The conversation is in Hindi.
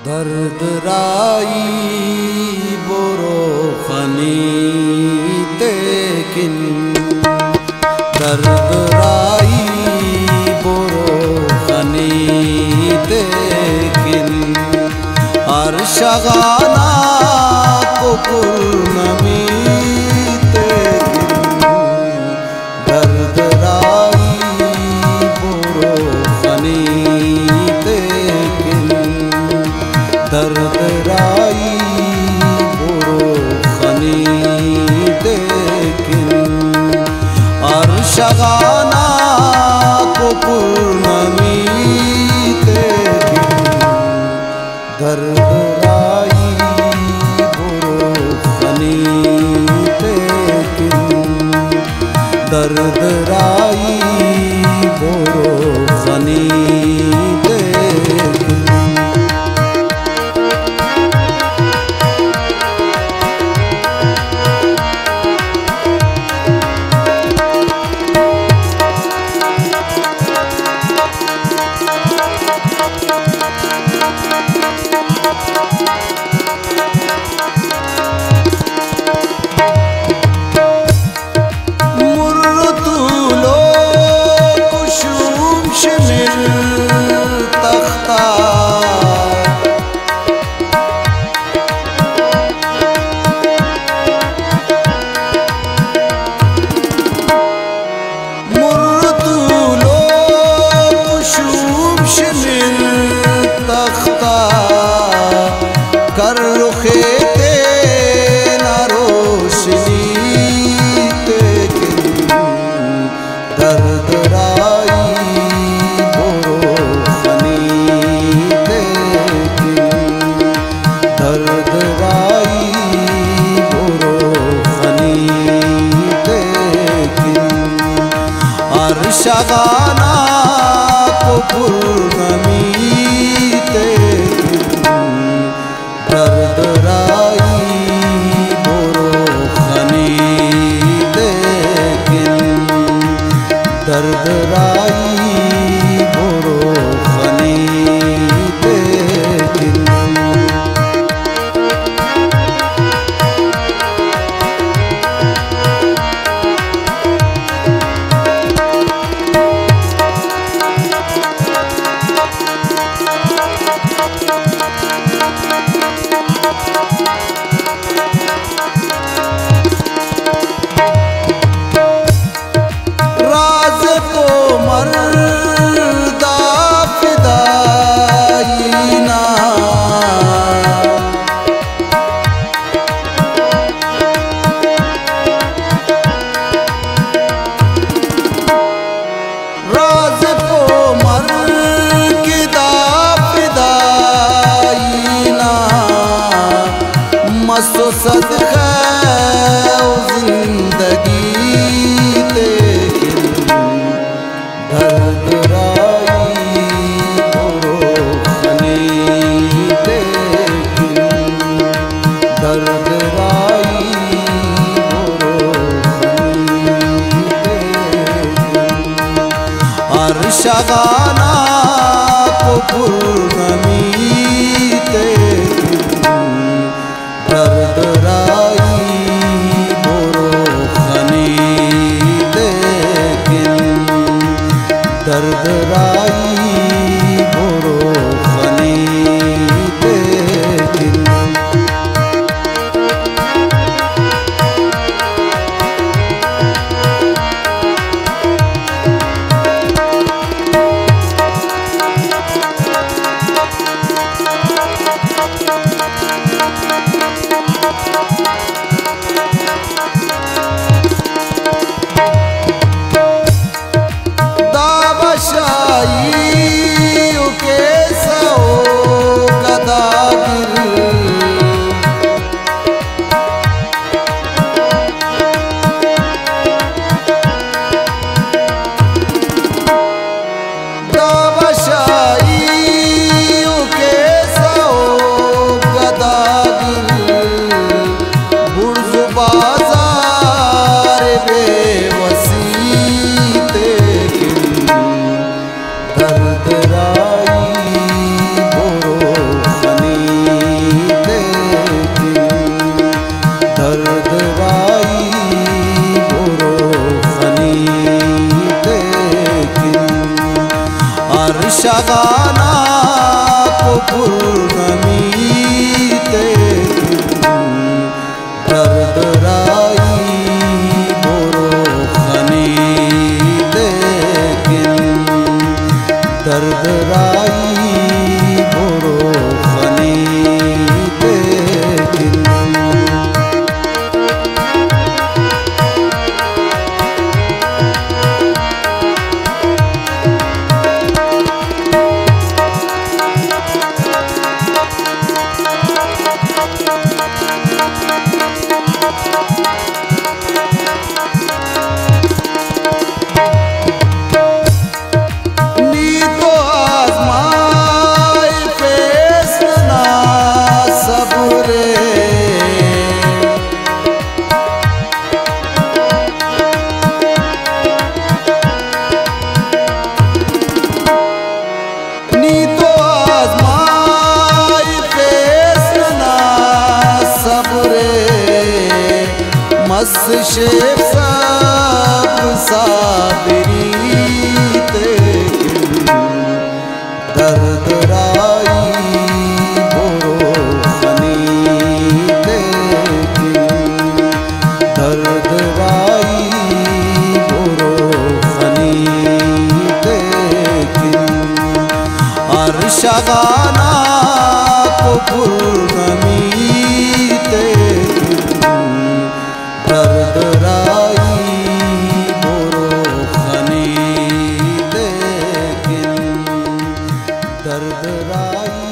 दर्द राई बोरो खनी तेकिन दर्द राई बोरो खनी तेकिन अर्शगाना को पूर्णमी तेकिन दर्द राई बोरो खनी दर्द राई बोरो खनी तेकिन अर्शगाना को पूर्णमी तेकिन दर्द राई बोरो खनी तेकिन दर्द राई बोरो खनी कर रुखे तेना रोशनी तेकिन दर्द राई बोरो खनी तेकिन दर्द राई बोरो खनी तेकिन अर्शगाना को पूर्णमी दर्द राई बोरो खनी तेकिन दर्द राई बोरो खनी तेकिन मस्तो सदका जिंदगी तेकिन दर्द राई बोरो खनी तेकिन दर्द राई बोरो खनी तेकिन अर्शगाना को पूर्णमी तेकिन दर्द राई बोरो खनी तेकिन दर्द राई बोरो खनी तेकिन पुरगमी दर्द राई बोरो खनी लेकिन दर्द राई बोरो खनी लेकिन मस्त शेख सब साबरी दर्द राई बोरो खनी लेकिन दर्द राई बोरो खनी लेकिन अरशगाना को पुरगमी दर्द राई बोरो खनी लेकिन दर्द राई